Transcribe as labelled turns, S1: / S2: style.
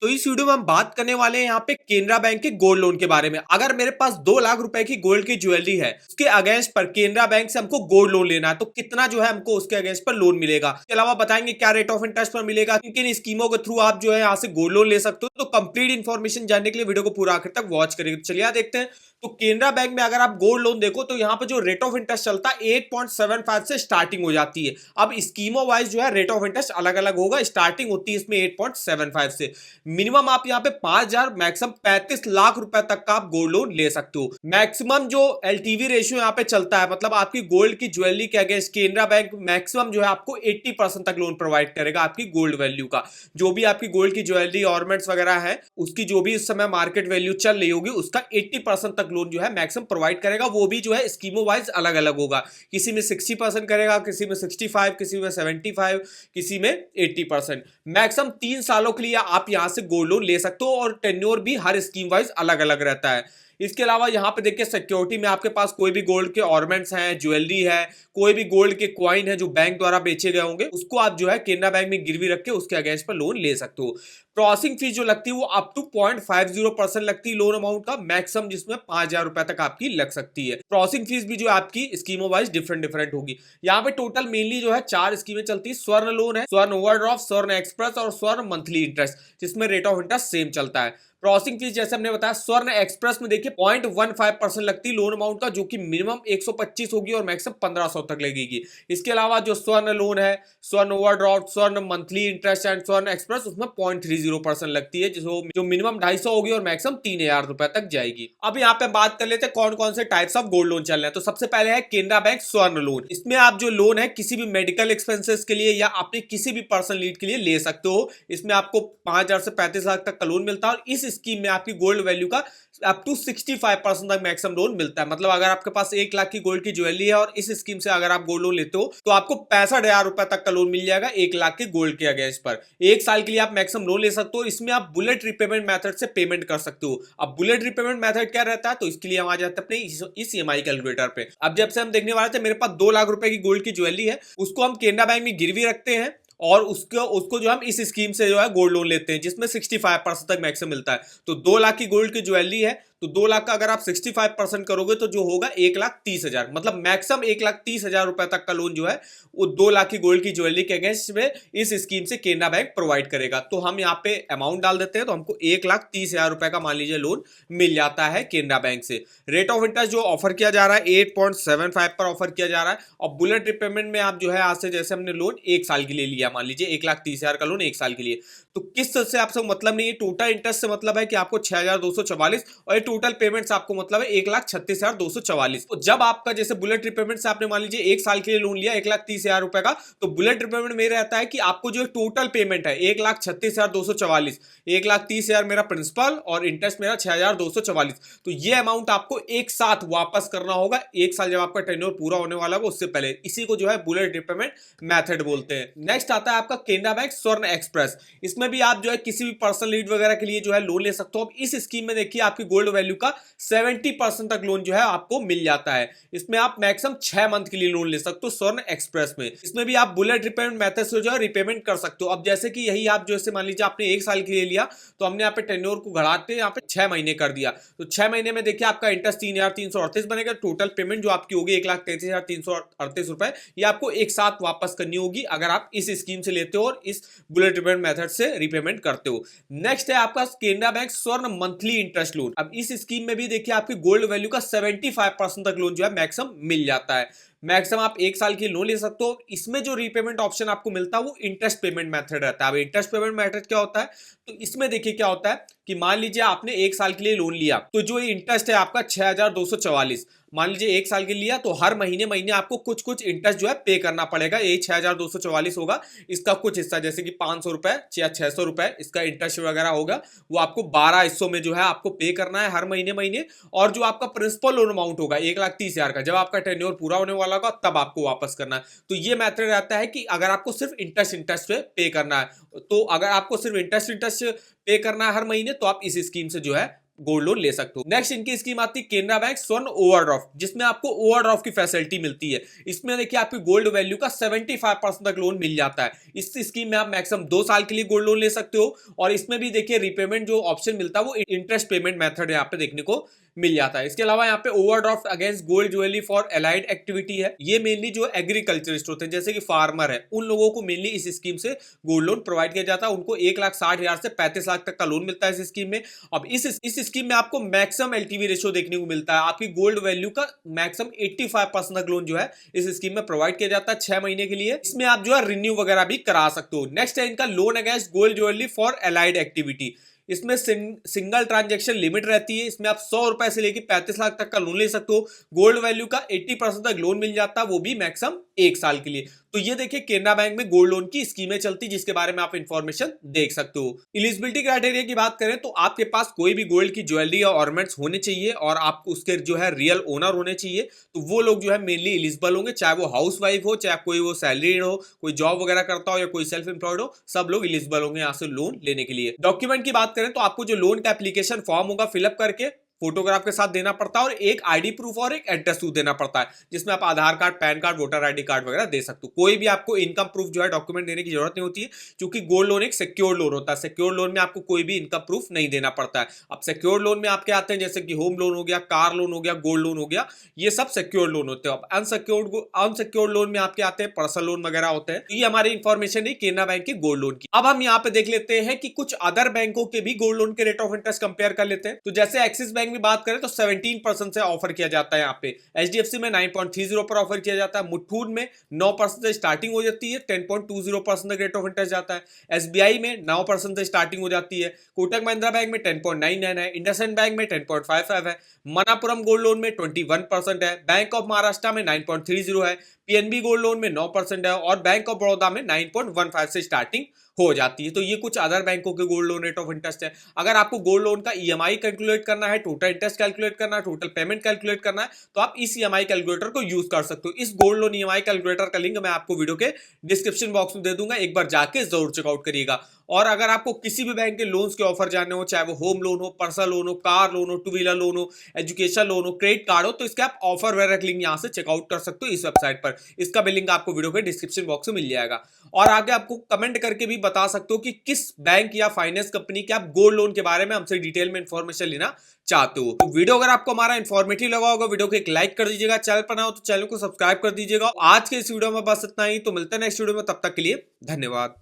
S1: तो इस वीडियो में हम बात करने वाले हैं यहाँ पे केनरा बैंक के गोल्ड लोन के बारे में। अगर मेरे पास 2 लाख रुपए की गोल्ड की ज्वेलरी है, उसके अगेंस्ट पर केनरा बैंक से हमको गोल्ड लोन लेना है, तो कितना जो है हमको उसके अगेंस्ट पर लोन मिलेगा। इसके अलावा बताएंगे क्या रेट ऑफ इंटरेस्ट पर मिलेगा, किन किन स्कीमों के थ्रू आप जो है यहाँ से गोल्ड लोन ले सकते हो। तो कंप्लीट इन्फॉर्मेशन जानने के लिए वीडियो को पूरा आखिर तक वॉच करिए। चलिए यहाँ देखते हैं। तो केनरा बैंक में अगर आप गोल्ड लोन देखो तो यहाँ पे जो रेट ऑफ इंटरेस्ट चलता है 8.75 से स्टार्टिंग हो जाती है। अब स्कीमों वाइज जो है रेट ऑफ इंटरेस्ट अलग अलग होगा। स्टार्टिंग होती है इसमें 8.75 से। मिनिमम आप यहाँ पे 5,000 मैक्सिमम 35 लाख रुपए तक का आप गोल्ड लोन ले सकते हो। मैक्सिमम जो एलटीवी रेशियो यहाँ पे चलता है, मतलब आपकी गोल्ड की ज्वेलरी के अगेंस्ट केनरा बैंक मैक्सिमम जो है आपको 80% तक लोन प्रोवाइड करेगा आपकी गोल्ड वैल्यू का। जो भी आपकी गोल्ड की ज्वेलरी ऑर्नामेंट्स वगैरह है, उसकी जो भी इस समय मार्केट वैल्यू चल रही होगी, उसका 80% तक लोन जो है मैक्सिमम प्रोवाइड करेगा। वो भी जो है स्कीमों वाइज अलग अलग होगा। किसी में 60% करेगा, किसी में 65, किसी में 75, किसी में 80%। मैक्सिमम 3 सालों के लिए आप यहां से गोल्ड लोन ले सकते हो और टेन्योर भी हर स्कीम वाइज अलग अलग रहता है। इसके अलावा यहाँ पे देखिए सिक्योरिटी में आपके पास कोई भी गोल्ड के ऑर्नामेंट्स हैं, ज्वेलरी है, कोई भी गोल्ड के कॉइन है जो बैंक द्वारा बेचे गए होंगे, उसको आप जो है केनरा बैंक में गिरवी रख के उसके अगेंस्ट पर लोन ले सकते हो। प्रोसेसिंग फीस जो लगती है वो अप टू 0.50% लगती है लोन अमाउंट का, मैक्सिमम जिसमें 5,000 रुपए तक आपकी लग सकती है। प्रोसेसिंग फीस भी जो आपकी स्कीमों वाइज डिफरेंट डिफरेंट होगी। यहाँ पे टोटल मेनली जो है 4 स्कीमें चलती है। स्वर्ण लोन है, स्वर्ण ओवरड्राफ्ट, स्वर्ण एक्सप्रेस और स्वर्ण मंथली इंटरेस्ट, जिसमें रेट ऑफ इंटरेस्ट सेम चलता है। प्रोसेसिंग फीस जैसे हमने बताया स्वर्ण एक्सप्रेस में देखिए 0.15% लगती है लोन अमाउंट का, जो कि मिनिमम 125 होगी और मैक्सिमम 1500 तक लगेगी। इसके अलावा जो स्वर्ण लोन है, स्वर्ण ओवरड्राफ्ट, स्वर्ण मंथली इंटरेस्ट एंड स्वर्ण एक्सप्रेस, उसमें 0.30% लगती है, जो मिनिमम 250 होगी और मैक्सिमम 3,000 रुपए तक जाएगी। अब यहाँ पे बात कर लेते हैं कौन कौन से टाइप्स ऑफ गोल्ड लोन चल रहे हैं। तो सबसे पहले है केनरा बैंक स्वर्ण लोन। इसमें आप जो लोन है किसी भी मेडिकल एक्सपेंसेस के लिए या अपने किसी भी पर्सनल नीड के लिए ले सकते हो। इसमें आपको 5,000 से 35 लाख तक का लोन मिलता है और इस स्कीम में आपकी गोल्ड वैल्यू का अप टू 65% तक मैक्सिमम लोन मिलता है। मतलब अगर आपके पास 1 लाख की गोल्ड की ज्वेलरी है और इस स्कीम से अगर आप गोल्ड लोन लेते हो तो आपको 65,000 रुपए तक का लोन मिल जाएगा 1 लाख के गोल्ड के अगेंस्ट पर। 1 साल के लिए आप मैक्सिमम लोन ले सकते हो। इसमें आप बुलेट रिपेमेंट मेथड से पेमेंट कर सकते हो। अब बुलेट रिपेमेंट मेथड क्या रहता है, तो इसके लिए हम आ जाते हैं अपने इस ईएमआई कैलकुलेटर पे। अब जब से हम देखने वाले थे, मेरे पास 2 लाख रुपए की गोल्ड की ज्वेलरी है, उसको हम केनरा बैंक में गिरवी रखते हैं और उसको जो हम इस स्कीम से जो है गोल्ड लोन लेते हैं, जिसमें 65% तक मैक्सिमम मिलता है। तो 2 लाख की गोल्ड की ज्वेलरी है, तो 2 लाख का अगर आप 65% करोगे तो जो होगा 1,30,000, मतलब मैक्सिमम 1,30,000 रुपए तक का लोन जो है वो 2 लाख की गोल्ड की ज्वेलरी के अगेंस्ट में इस स्कीम से केनरा बैंक प्रोवाइड करेगा। तो हम यहाँ पे अमाउंट डाल देते हैं, तो हमको 1,30,000 रुपए का मान लीजिए लोन मिल जाता है केनरा बैंक से। रेट ऑफ इंटरेस्ट जो ऑफर किया जा रहा है 8.75 पर ऑफर किया जा रहा है। और बुलेट रिपेमेंट में आप जो है आज से जैसे हमने लोन 1 साल के लिए लिया, मान लीजिए 1,30,000 का लोन 1 साल के लिए, तो किस्त से आपसे मतलब नहीं है, टोटल इंटरेस्ट से मतलब है कि आपको 6,244 और ये टोटल पेमेंट्स आपको मतलब है 1,36,244। तो जब आपका जैसे बुलेट रिपेमेंट से आपने मान लीजिए 1 साल के लिए लोन लिया 1,30,000 रुपए का, तो बुलेट रिपेमेंट में रहता है कि आपको जो टोटल पेमेंट है 1,36,244, 1,30,000 मेरा प्रिंसिपल और इंटरेस्ट मेरा 6,244, तो ये अमाउंट आपको एक साथ वापस करना होगा 1 साल जब आपका टेन्योर पूरा होने वाला होगा उससे पहले। इसी को जो है बुलेट रिपेमेंट मेथड बोलते हैं। नेक्स्ट आता है आपका केनरा बैंक स्वर्ण एक्सप्रेस। इसमें भी आप जो है किसी भी पर्सनल नीड वगैरह के लिए जो है लोन ले सकते हो। अब इस स्कीम में देखिए आपकी गोल्ड वैल्यू का 70% तक लोन जो है आपको मिल जाता है। इसमें आप मैक्सिमम 6 मंथ के लिए लोन ले सकते हो स्वर्ण एक्सप्रेस में। इसमें भी आप बुलेट रिपेमेंट मेथड से जो है रिपेमेंट कर सकते हो। अब जैसे कि यही आप जैसे मान लीजिए आपने 1 साल के लिए लिया, तो हमने यहाँ पे टेन्योर को घटाते यहाँ पे 6 महीने कर दिया, तो 6 महीने में देखिए आपका इंटरेस्ट 3,338 बनेगा। टोटल पेमेंट जो आपकी होगी 1,33,338 रुपए, ये आपको एक साथ वापस करनी होगी अगर आप इस स्कीम से लेते हो और इस बुलेट रिपेमेंट मेथड से रिपेमेंट करते हो। नेक्स्ट है आपका केनरा बैंक स्वर्ण मंथली इंटरेस्ट लोन। अब इस स्कीम में भी देखिए आपकी गोल्ड वैल्यू का 75% तक लोन जो है मैक्सिमम मिल जाता है। मैक्सिमम आप 1 साल की लोन ले सकते हो। इसमें जो रीपेमेंट ऑप्शन आपको मिलता है वो इंटरेस्ट पेमेंट मेथड रहता है। अब इंटरेस्ट पेमेंट मेथड क्या होता है, तो इसमें देखिए क्या होता है कि मान लीजिए आपने 1 साल के लिए लोन लिया, तो जो इंटरेस्ट है आपका 6,244, मान लीजिए 1 साल के लिया, तो हर महीने महीने आपको कुछ कुछ इंटरेस्ट जो है पे करना पड़ेगा। ये 6,244 होगा, इसका कुछ हिस्सा जैसे कि 500 रुपए या 600 रुपए इसका इंटरेस्ट वगैरह होगा, वो आपको 12 हिस्सों में जो है आपको पे करना है हर महीने महीने। और जो आपका प्रिंसिपल लोन अमाउंट होगा 1,30,000 का, जब आपका टेन्योर पूरा होने वाला होगा तब आपको वापस करना है। तो ये मेथड रहता है कि अगर आपको सिर्फ इंटरेस्ट पे पे करना है, तो अगर आपको सिर्फ इंटरेस्ट पे करना है हर महीने, तो आप इस स्कीम से जो है गोल्ड लोन ले सकते हो। नेक्स्ट इनकी स्कीम आती है केनरा बैंक स्वर्ण ओवरड्राफ्ट, जिसमें आपको ओवरड्राफ्ट की फैसिलिटी मिलती है। इसमें देखिए आपकी गोल्ड वैल्यू का 75% तक लोन मिल जाता है। इस स्कीम में आप मैक्सिमम 2 साल के लिए गोल्ड लोन ले सकते हो और इसमें भी देखिए रिपेमेंट जो ऑप्शन मिलता है वो इंटरेस्ट पेमेंट मेथड यहाँ पे देखने को मिल जाता है। इसके अलावा यहाँ पे overdraft against gold jewellery for allied activity है। ये मेनली जो एग्रीकल्चरिस्ट होते हैं जैसे कि फार्मर है, उन लोगों को मेनली इस स्कीम से गोल्ड लोन प्रोवाइड किया जाता है। उनको 1,60,000 से 35 लाख तक का लोन मिलता है इस स्कीम में। अब इस स्कीम में आपको मैक्सिमम एलटीवी रेशियो देखने को मिलता है। आपकी गोल्ड वैल्यू का मैक्सिमम 85% तक लोन जो है इस स्कीम में प्रोवाइड किया जाता है 6 महीने के लिए। इसमें आप जो है रिन्यू वगैरह भी करा सकते हो। नेक्स्ट है इनका loan against gold jewellery for allied activity. इसमें सिंगल ट्रांजैक्शन लिमिट रहती है। इसमें आप 100 रुपए से लेकर 35 लाख तक का लोन ले सकते हो। गोल्ड वैल्यू का 80% तक लोन मिल जाता है, वो भी मैक्सिमम 1 साल के लिए। तो ये देखिए केनरा बैंक में गोल्ड लोन की स्कीमें चलती, जिसके बारे में आप इंफॉर्मेशन देख सकते हो। एलिजिबिलिटी क्राइटेरिया की बात करें तो आपके पास कोई भी गोल्ड की ज्वेलरी या ऑर्नामेंट्स होने चाहिए और आप उसके जो है रियल ओनर होने चाहिए। तो वो लोग जो है मेनली एलिजिबल होंगे, चाहे वो हाउस वाइफ हो, चाहे कोई वो सैलरीड हो, कोई जॉब वगैरह करता हो या कोई सेल्फ एम्प्लॉयड हो, सब लोग एलिजिबल होंगे यहाँ से लोन लेने के लिए। डॉक्यूमेंट की बात करें तो आपको जो लोन का एप्लीकेशन फॉर्म होगा फिलअप करके फोटोग्राफ के साथ देना पड़ता है और एक आईडी प्रूफ और एक एड्रेस प्रूफ देना पड़ता है, जिसमें आप Aadhaar card, PAN card, voter ID card वगैरह दे सकते हो। कोई भी आपको इनकम प्रूफ जो है डॉक्यूमेंट देने की जरूरत नहीं होती है, क्योंकि गोल्ड लोन एक सिक्योर लोन होता है। सिक्योर लोन में आपको कोई भी इनकम प्रूफ नहीं देना पड़ता है। अब सिक्योर लोन में आपके आते हैं जैसे कि होम लोन हो गया, कार लोन हो गया, गोल्ड लोन हो गया, ये सब सिक्योर लोन होते हैं। अब अनसिक्योर्ड लोन में आपके आते हैं पर्सनल लोन वगैरह होते हैं। ये हमारी इंफॉर्मेशन है केनरा बैंक के गोल्ड लोन की। अब हम यहाँ पे देख लेते हैं कि कुछ अदर बैंकों के भी गोल्ड लोन के रेट ऑफ इंटरेस्ट कंपेयर कर लेते हैं। तो जैसे एक्सिस बैंक में बात करें तो 17% से ऑफर किया जाता है यहाँ पे। एचडीएफसी में 9.30 पर ऑफर किया जाता है। मुथूट में 9% से स्टार्टिंग हो जाती है, 10.20% रेट ऑफ इंटरेस्ट जाता है। एसबीआई में 9% से स्टार्टिंग हो जाती है। कोटक महिंद्रा बैंक में 10.99 है। इंडसइंड बैंक में 10.55 है। मनापुरम गोल्ड लोन में 21% है। बैंक ऑफ महाराष्ट्र में 9.30 है। पीएनबी गोल्ड लोन में 9% है और बैंक ऑफ बड़ौदा में 9.15 से स्टार्टिंग हो जाती है। तो ये कुछ अदर बैंकों के gold loan rate of interest है। अगर आपको गोल्ड लोन का ईएमआई कैलकुलेट करना है, टोटल इंटरेस्ट कैलकुलेट करना है, टोटल पेमेंट कैलकुलेट करना है, तो आप इस ईएमआई कैलकुलेटर को यूज कर सकते हो। इस गोल्ड लोन ईएमआई कैलकुलेटर का लिंक मैं आपको वीडियो के डिस्क्रिप्शन बॉक्स में दे दूंगा, एक बार जाके जरूर चेकआउट करिएगा। और अगर आपको किसी भी बैंक के लोन्स के ऑफर जानने हो, चाहे वो होम लोन हो, पर्सनल लोन हो, कार लोन हो, टू व्हीलर लोन हो, एजुकेशन लोन हो, क्रेडिट कार्ड हो, तो इसके आप ऑफर वगैरह लिंक यहाँ से चेकआउट कर सकते हो इस वेबसाइट पर। इसका भी लिंक आपको वीडियो के डिस्क्रिप्शन बॉक्स में मिल जाएगा। और आगे आपको कमेंट करके भी बता सकते हो कि किस बैंक या फाइनेंस कंपनी के आप गोल्ड लोन के बारे में हमसे डिटेल में इंफॉर्मेशन लेना चाहते हो। तो वीडियो अगर आपको हमारा इंफॉर्मेटिव लगा होगा, वीडियो को एक लाइक कर दीजिएगा। चैनल पर ना हो तो चैनल को सब्सक्राइब कर दीजिएगा। आज के इस वीडियो में बस इतना ही, तो मिलते हैं नेक्स्ट वीडियो में, तब तक के लिए धन्यवाद।